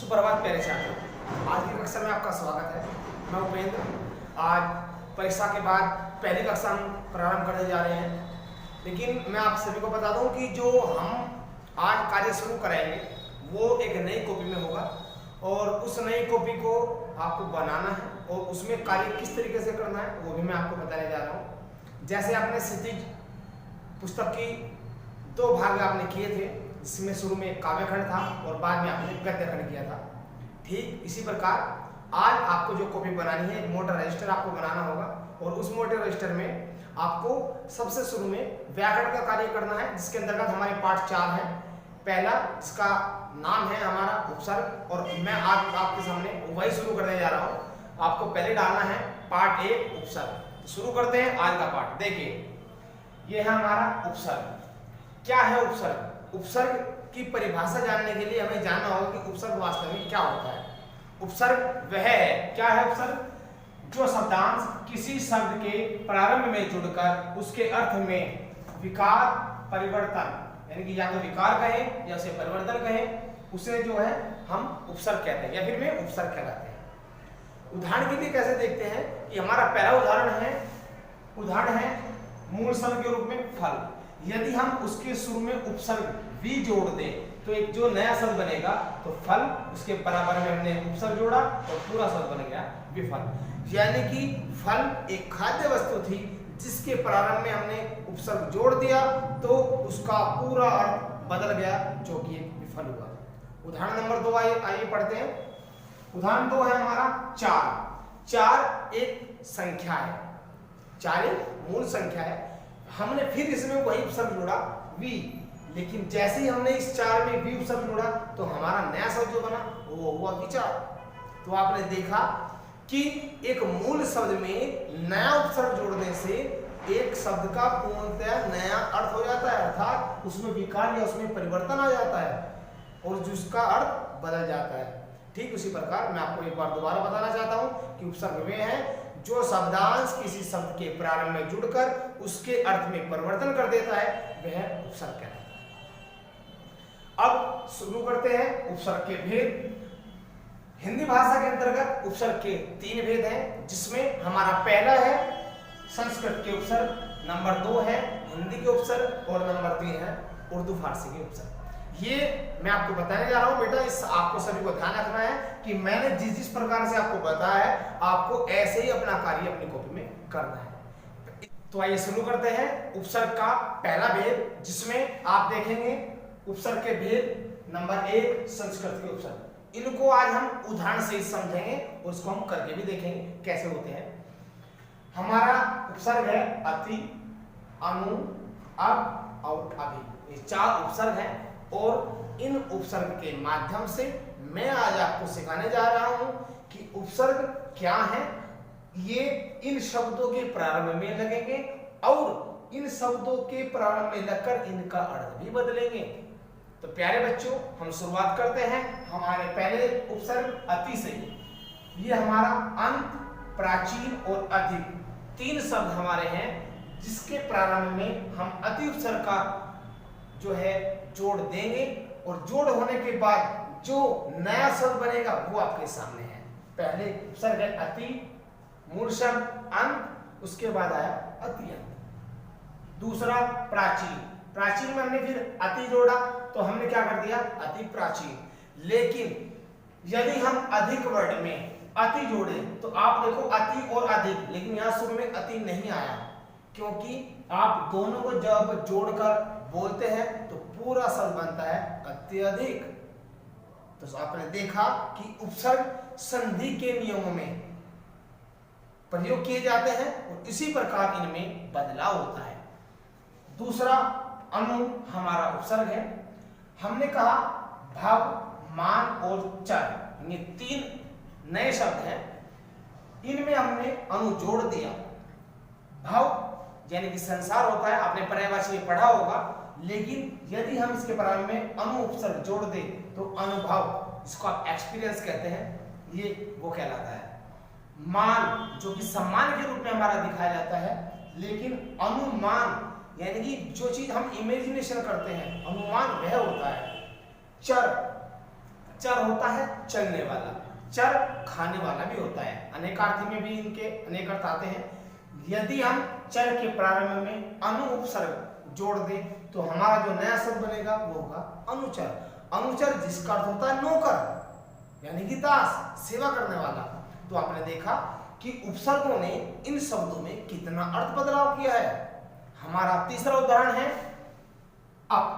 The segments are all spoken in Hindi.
सुप्रभात प्यारे छात्रों, आज की कक्षा में आपका स्वागत है। मैं उपेंद्र। आज परीक्षा के बाद पहली कक्षा हम प्रारंभ करने जा रहे हैं, लेकिन मैं आप सभी को बता दूं कि जो हम आज कार्य शुरू कराएंगे वो एक नई कॉपी में होगा और उस नई कॉपी को आपको बनाना है और उसमें कार्य किस तरीके से करना है वो भी मैं आपको बताने जा रहा हूँ। जैसे आपने क्षितिज पुस्तक की 2 भाग आपने किए थे, जिसमें शुरू में काव्य खंड था और बाद में आपने गद्य खंड किया था। ठीक इसी प्रकार आज आपको जो कॉपी बनानी है, मोटर रजिस्टर आपको बनाना होगा और उस मोटर रजिस्टर में आपको सबसे शुरू में व्याकरण का कार्य करना है, जिसके अंतर्गत हमारे पाठ 4 है। पहला जिसका नाम है हमारा उपसर्ग, और मैं आज आपके सामने वही शुरू करने जा रहा हूँ। आपको पहले डालना है पाठ 1 उपसर्ग। शुरू करते हैं आज का पाठ। देखिए, यह है हमारा उपसर्ग। क्या है उपसर्ग? उपसर्ग की परिभाषा जानने के लिए हमें जानना होगा कि उपसर्ग वास्तव में क्या होता है। उपसर्ग वह है, क्या है उपसर्ग? जो शब्दांश किसी शब्द के प्रारंभ में जुड़कर उसके अर्थ में विकार परिवर्तन, यानी कि या तो विकार कहें या उसे परिवर्तन कहें, उसे जो है हम उपसर्ग कहते हैं या फिर में उपसर्ग कहलाते हैं। उदाहरण के लिए कैसे देखते हैं कि हमारा पहला उदाहरण है मूल शब्द के रूप में फल। यदि हम उसके शुरू में उपसर्ग भी जोड़ दें तो एक जो नया शब्द बनेगा तो फल, उसके बराबर में हमने उपसर्ग जोड़ा और पूरा शब्द बन गया विफल। यानी कि फल एक खाद्य वस्तु थी जिसके प्रारंभ में हमने उपसर्ग जोड़ दिया तो उसका पूरा अर्थ बदल गया, जो कि एक विफल हुआ। उदाहरण नंबर 2 आइए पढ़ते हैं। उदाहरण 2 है हमारा 4। 4 एक संख्या है, 4 एक मूल संख्या है। हमने फिर इसमें वही उपसर्ग जोड़ा वी, लेकिन जैसे ही हमने इस 4 में वी उपसर्ग जोड़ा तो हमारा नया शब्द जो बना वो हुआ विचार। तो आपने देखा कि एक मूल शब्द में नया उपसर्ग जोड़ने से एक शब्द का पूर्णतः नया अर्थ हो जाता है, अर्थात उसमें विकार या उसमें परिवर्तन आ जाता है और जिसका अर्थ बदल जाता है। ठीक उसी प्रकार मैं आपको एक बार दोबारा बताना चाहता हूं कि उपसर्ग वे है जो शब्दांश किसी शब्द के प्रारंभ में जुड़कर उसके अर्थ में परिवर्तन कर देता है, वह उपसर्ग कहलाता है। अब शुरू करते हैं उपसर्ग के भेद। हिंदी भाषा के अंतर्गत उपसर्ग के 3 भेद हैं, जिसमें हमारा पहला है संस्कृत के उपसर्ग, नंबर 2 है हिंदी के उपसर्ग और नंबर 3 है उर्दू फारसी के उपसर्ग। ये मैं आपको बताने जा रहा हूं बेटा, इस आपको सभी को ध्यान रखना है कि मैंने जिस प्रकार से आपको बताया है आपको ऐसे ही अपना कार्य अपनी कॉपी में करना है। तो आइए शुरू करते हैं उपसर्ग का पहला भेद, जिसमें आप देखेंगे उपसर्ग के भेद नंबर 1 संस्कृत के उपसर्ग। इनको आज हम उदाहरण से समझेंगे और उसको हम करके भी देखेंगे कैसे होते हैं। हमारा उपसर्ग है अति, अनु, अब और अभि। ये 4 उपसर्ग हैं और इन उपसर्ग के माध्यम से मैं आज आपको सिखाने जा रहा हूं कि उपसर्ग क्या है। ये इन शब्दों के प्रारंभ में लगेंगे और इन शब्दों के प्रारंभ में लगकर इनका अर्थ भी बदलेंगे। तो प्यारे बच्चों, हम शुरुआत करते हैं हमारे पहले उपसर्ग अति से। ये हमारा अंत, प्राचीन और अधिक 3 शब्द हमारे हैं, जिसके प्रारंभ में हम अति उपसर्ग का जो है जोड़ देंगे और जोड़ होने के बाद जो नया शब्द बनेगा वो आपके सामने है। पहले उपसर्ग है अति, मूल शब्द अंत, उसके बाद आया अत्यंत। दूसरा प्राचीन। प्राचीन में हमने फिर अति जोड़ा तो हमने क्या कर दिया अति प्राचीन। लेकिन यदि हम अधिक वर्ड में अति जोड़े तो आप देखो अति और अधिक, लेकिन यहां शुरू में अति नहीं आया, क्योंकि आप दोनों को जब जोड़कर बोलते हैं तो पूरा शब्द बनता है अत्यधिक। तो आपने देखा कि उपसर्ग संधि के नियमों में प्रयोग किए जाते हैं और इसी प्रकार इनमें बदलाव होता है। दूसरा अनु हमारा उपसर्ग है। हमने कहा भव, मान और चर, ये 3 नए शब्द हैं। इनमें हमने अनु जोड़ दिया। भव यानी कि संसार होता है, आपने पर्यायवाची में पढ़ा होगा, लेकिन यदि हम इसके प्रारंभ में अनु उपसर्ग जोड़ दें तो अनुभव, जिसको आप एक्सपीरियंस कहते हैं, ये वो कहलाता है। मान जो कि सम्मान के रूप में हमारा दिखाया जाता है, लेकिन अनुमान यानी कि जो चीज हम इमेजिनेशन करते हैं, अनुमान वह होता है। चर चर होता है चलने वाला, चर खाने वाला भी होता है। अनेकार्थी में भी इनके अनेक अर्थ आते हैं। यदि हम चर के प्रारंभ में अनु उपसर्ग जोड़ दें तो हमारा जो नया शब्द बनेगा वो होगा अनुचर। अनुचर जिसका अर्थ होता है नौकर यानी कि दास, सेवा करने वाला। तो आपने देखा कि उपसर्गों ने इन शब्दों में कितना अर्थ बदलाव किया है। हमारा तीसरा उदाहरण है अप,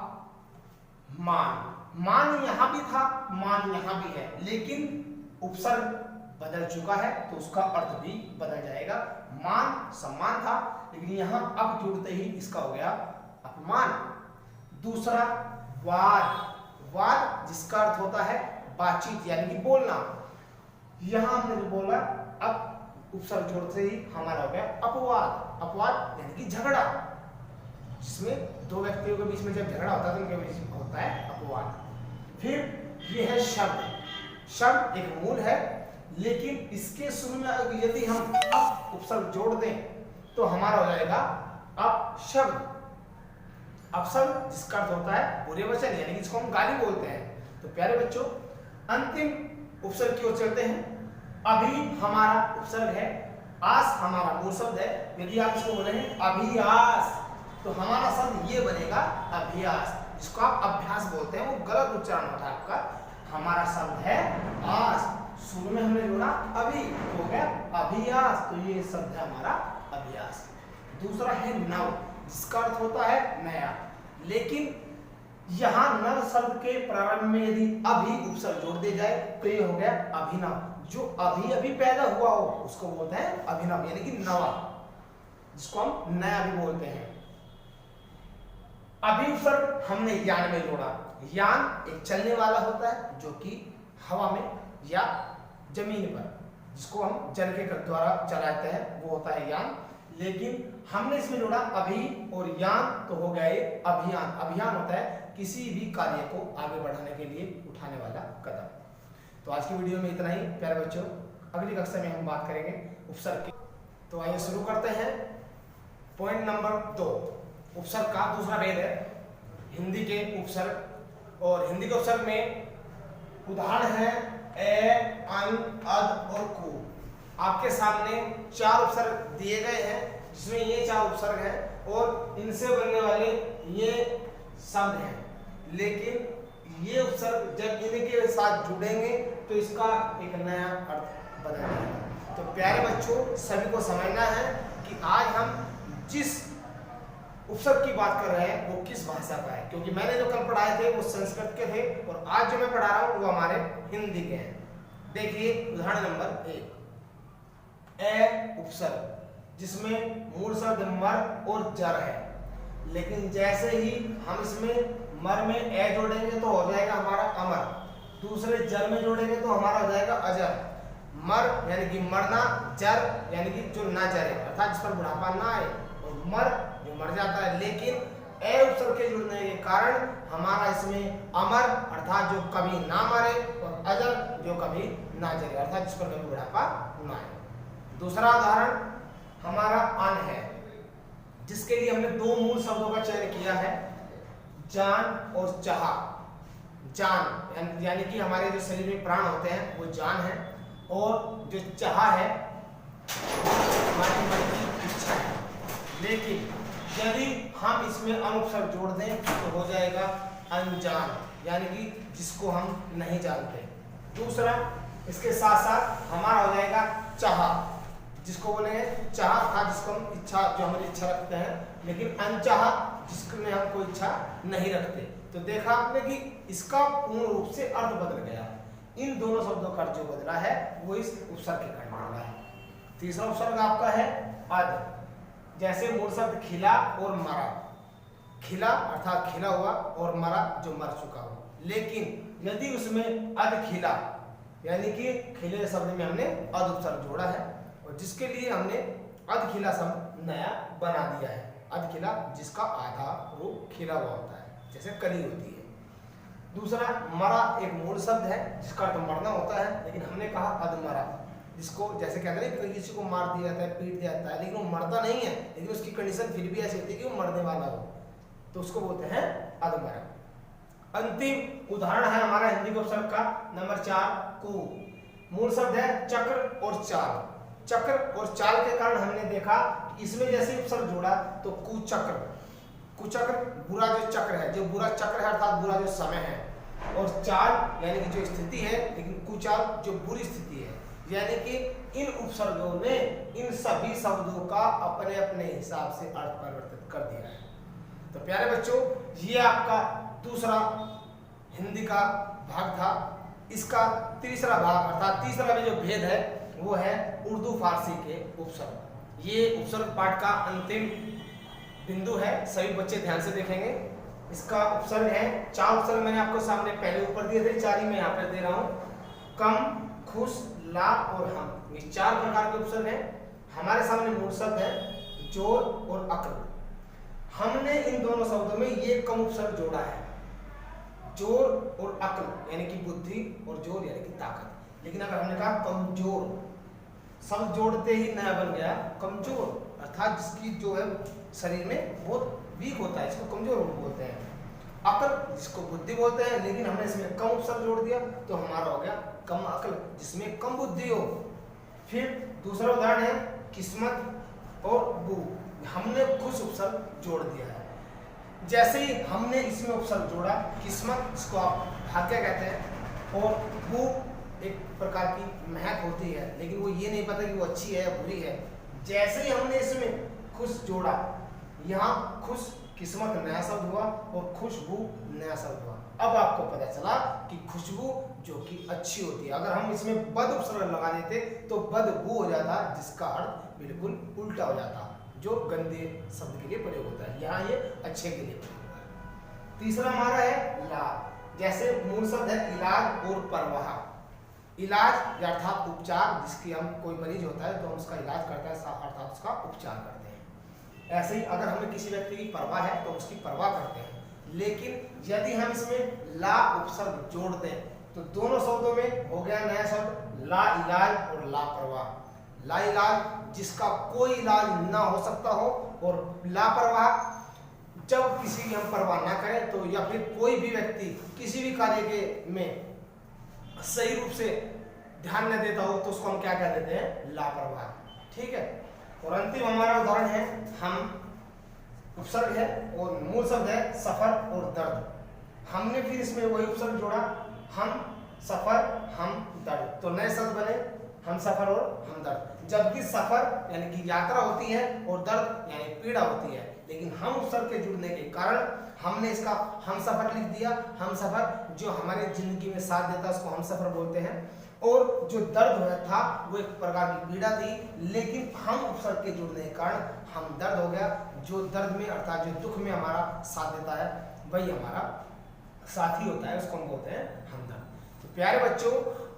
मान। मान यहां भी था, मान यहां भी है, लेकिन उपसर्ग बदल चुका है तो उसका अर्थ भी बदल जाएगा। मान सम्मान था, लेकिन यहां अब जुड़ते ही इसका हो गया अपमान। दूसरा वाद, वाद जिसका अर्थ होता है बातचीत यानी कि बोलना। यहां हमने जो बोला अब उपसर्ग जोड़ते ही हमारा हो गया अपवाद। अपवाद यानी कि झगड़ा, जिसमें दो व्यक्तियों के बीच में जब झगड़ा होता है तो उनके बीच में होता है अपवाद। फिर ये है शब्द। शब्द एक मूल है, लेकिन इसके शुरू में यदि हम उपसर्ग जोड़ दें तो हमारा हो जाएगा अपशब्द। अपशब्द जिसका अर्थ होता है बुरे वचन यानी कि जिसको हम गाली बोलते हैं। तो प्यारे बच्चों, अंतिम उपसर्ग की ओर चलते हैं। अभी हमारा उपसर्ग है, आस हमारा मूल शब्द है। यदि आप इसको बोलेंगे अभियास तो हमारा शब्द ये बनेगा अभ्यास, जिसको आप अभ्यास बोलते हैं, वो गलत उच्चारण होता है आपका। हमारा शब्द है आस, शुरू में हमने जोड़ा अभी हो गया अभियास, तो ये शब्द है हमारा अभ्यास। दूसरा है नव, जिसका अर्थ होता है नया, लेकिन यहां नव शब्द के प्रारंभ में यदि अभी उपसर्ग जोड़ दिया जाए तो ये हो गया अभिनव। जो अभी अभी पैदा हुआ हो उसको बोलते हैं अभिनव यानी कि नवा, जिसको हम नया भी बोलते हैं। अभी उपसर्ग हमने यान में जोड़ा। यान एक चलने वाला होता है जो कि हवा में या जमीन पर, जिसको हम जल के द्वारा चलाते हैं, वो होता है यान। लेकिन हमने इसमें जोड़ा अभी और यान तो हो गया ये अभियान। अभियान होता है किसी भी कार्य को आगे बढ़ाने के लिए उठाने वाला कदम। तो आज की वीडियो में इतना ही प्यारे बच्चों, अगली कक्षा में हम बात करेंगे उपसर्ग की। तो आइए शुरू करते हैं। पॉइंट नंबर 2, उपसर्ग का दूसरा भेद है हिंदी के उपसर्ग। और हिंदी के उपसर्ग में उदाहरण है ए, अन, अद और कु। आपके सामने 4 उपसर्ग दिए गए हैं, जिसमें ये 4 उपसर्ग हैं और इनसे बनने वाले ये शब्द हैं। लेकिन ये उपसर्ग जब इनके साथ जुड़ेंगे तो इसका एक नया अर्थ बदल जाएगा। तो प्यारे बच्चों, सभी को समझना है कि आज हम जिस उपसर्ग की बात कर रहे हैं वो किस भाषा का है, क्योंकि मैंने जो कल पढ़ाए थे वो संस्कृत के थे और आज जो मैं पढ़ा रहा हूँ वो हमारे हिंदी के हैं। देखिए उदाहरण नंबर 1, ए उपसर्ग, जिसमें मूल शब्द मर और जर है, लेकिन जैसे ही हम इसमें मर में ए जोड़ेंगे तो हो जाएगा हमारा अमर, दूसरे जर में जोड़ेंगे तो हमारा हो जाएगा अजर। मर यानी कि मरना, जर यानी कि जो ना जरे अर्थात जिस पर बुढ़ापा ना आए, और मर जो मर जाता है। लेकिन ए उपसर्ग के जुड़ने के कारण हमारा इसमें अमर अर्थात जो कभी ना मरे और अजर जो कभी ना जरे अर्थात जिस पर कभी बुढ़ापा ना आए। दूसरा उदाहरण हमारा अन है, जिसके लिए हमने 2 मूल शब्दों का चयन किया है, जान और चाह। जान यानी कि हमारे जो शरीर में प्राण होते हैं वो जान है, और जो चाह है हमारी मन की इच्छा है। लेकिन यदि हम इसमें अनुपसर्ग जोड़ दें तो हो जाएगा अनजान यानी कि जिसको हम नहीं जानते। दूसरा इसके साथ साथ हमारा हो जाएगा चाह, जिसको बोलेंगे चाह था जिसको हम इच्छा, जो हमारी इच्छा रखते हैं, लेकिन अनचाह जिसमें हम कोई इच्छा नहीं रखते। तो देखा आपने कि इसका पूर्ण रूप से अर्थ बदल गया। इन दोनों शब्दों का जो बदला है वो इस उपसर्ग के कारण बदला है। तीसरा उपसर्ग आपका है अद, जैसे मूल शब्द खिला और मरा। खिला अर्थात खिला हुआ और मरा जो मर चुका हो, लेकिन यदि उसमें अद खिला यानी कि खिले शब्द में हमने अद उपसर्ग जोड़ा है, और जिसके लिए हमने अद खिला शब्द नया बना दिया है। अद खिला जिसका आधा रूप खिला हुआ होता है, जैसे कली होती है। दूसरा मरा एक मूल शब्द है जिसका अर्थ मरना होता है, लेकिन हमने कहा अधमरा, जिसको जैसे कहते हैं किसी को मार दिया जाता है, पीट दिया जाता है, लेकिन वो मरता नहीं है, लेकिन उसकी कंडीशन फिर भी ऐसी होती है कि वो मरने वाला हो, तो उसको बोलते हैं अधमरा। अंतिम उदाहरण है हमारा हिंदी के उपसर्ग का नंबर 4 कु। मूल शब्द है चक्र और चाल। चक्र और चाल के कारण हमने देखा कि इसमें जैसे उपसर्ग जोड़ा तो कुचक्र। कुचक्र बुरा जो चक्र है, जो बुरा चक्र है अर्थात बुरा जो समय है, और चाल यानी कि जो स्थिति है, लेकिन कुचाल जो बुरी स्थिति है। यानी कि इन उपसर्गों ने इन सभी शब्दों का अपने अपने हिसाब से अर्थ परिवर्तित कर दिया है। तो प्यारे बच्चों, ये आपका दूसरा हिंदी का भाग था। इसका तीसरा भाग अर्थात तीसरा भी जो भेद है वो है उर्दू फारसी के उपसर्ग। ये उपसर्ग पाठ का अंतिम बिंदु है, सभी बच्चे ध्यान से देखेंगे। इसका उपसर्ग है 4 उपसर्ग मैंने आपको सामने पहले ऊपर दिए थे, 4 ही मैं यहाँ पर दे रहा हूँ। कम, खुश, ला और हम, ये 4 प्रकार के उपसर्ग हैं। हमारे सामने मूल शब्द है जोर और अक्ल। हमने इन दोनों शब्दों में ये कम उपसर्ग जोड़ा है, जोर और अक्ल यानी कि बुद्धि और जोर यानी कि ताकत। लेकिन अगर हमने कहा कमजोर, शब्द जोड़ते ही नया बन गया कमजोर, अर्थात जिसकी जो है शरीर में बहुत वीक होता है, इसको कमजोर बोलते हैं। अक्ल जिसको बुद्धि बोलते हैं, लेकिन हमने इसमें कम उपसर्ग जोड़ दिया तो हमारा हो गया कम अक्ल, जिसमें कम बुद्धि हो। फिर दूसरा उदाहरण है किस्मत और बू। हमने खुश उपसर्ग जोड़ दिया है। जैसे ही हमने इसमें उपसर्ग जोड़ा, किस्मत जिसको आप भाग्य कहते हैं, और बू एक प्रकार की महक होती है, लेकिन वो ये नहीं पता कि वो अच्छी है या बुरी है। जैसे ही हमने इसमें खुश जोड़ा, यहाँ खुश किस्मत नया शब्द हुआ और खुशबू नया शब्द हुआ। अब आपको पता चला कि खुशबू जो कि अच्छी होती है। अगर हम इसमें बद उपसर्ग लगा देते तो बदबू हो जाता, जिसका अर्थ बिल्कुल उल्टा हो जाता, जो गंदे शब्द के लिए प्रयोग होता है। यहाँ ये अच्छे के लिए प्रयोग होता है। तीसरा हमारा है लाभ। जैसे मूल शब्द है इलाज और परवाह। इलाज अर्थात उपचार, जिसकी हम कोई मरीज होता है तो हम उसका इलाज करते हैं अर्थात उसका उपचार करते हैं। ऐसे ही अगर हमें किसी व्यक्ति की परवाह है तो उसकी परवाह करते हैं। लेकिन यदि हम इसमें ला उपसर्ग जोड़ दें तो दोनों शब्दों में हो गया नया शब्द ला इलाज और लापरवाह। ला इलाज जिसका कोई इलाज ना हो सकता हो, और लापरवाह जब किसी की हम परवाह ना करें तो, या फिर कोई भी व्यक्ति किसी भी कार्य के में सही रूप से ध्यान न देता हो तो उसको हम क्या कह देते हैं, लापरवाह। ठीक है। और अंतिम हमारा उदाहरण है हम। उपसर्ग है और मूल शब्द है सफर और दर्द। हमने फिर इसमें वही उपसर्ग जोड़ा, हम सफर हम दर्द, तो नए शब्द बने हम सफर और हमदर्द। जबकि सफर यानी कि यात्रा होती है और दर्द यानी पीड़ा होती है, लेकिन हम उपसर्ग के जुड़ने के कारण हमने इसका हम सफर लिख दिया। हम सफर जो हमारे जिंदगी में साथ देता है उसको हम सफर बोलते हैं, और जो दर्द हुआ था वो एक प्रकार की पीड़ा थी, लेकिन हम उपसर्ग के जुड़ने के कारण हम दर्द हो गया। जो दर्द में अर्थात जो दुख में हमारा साथ देता है वही हमारा साथी होता है, उसको हम बोलते हैं हमदर्द। तो प्यारे बच्चों,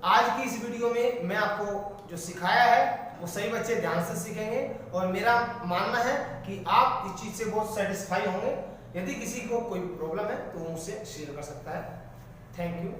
आज की इस वीडियो में मैं आपको जो सिखाया है वो सही बच्चे ध्यान से सीखेंगे, और मेरा मानना है कि आप इस चीज से बहुत सेटिस्फाई होंगे। यदि किसी को कोई प्रॉब्लम है तो वो मुझसे शेयर कर सकता है। Thank you.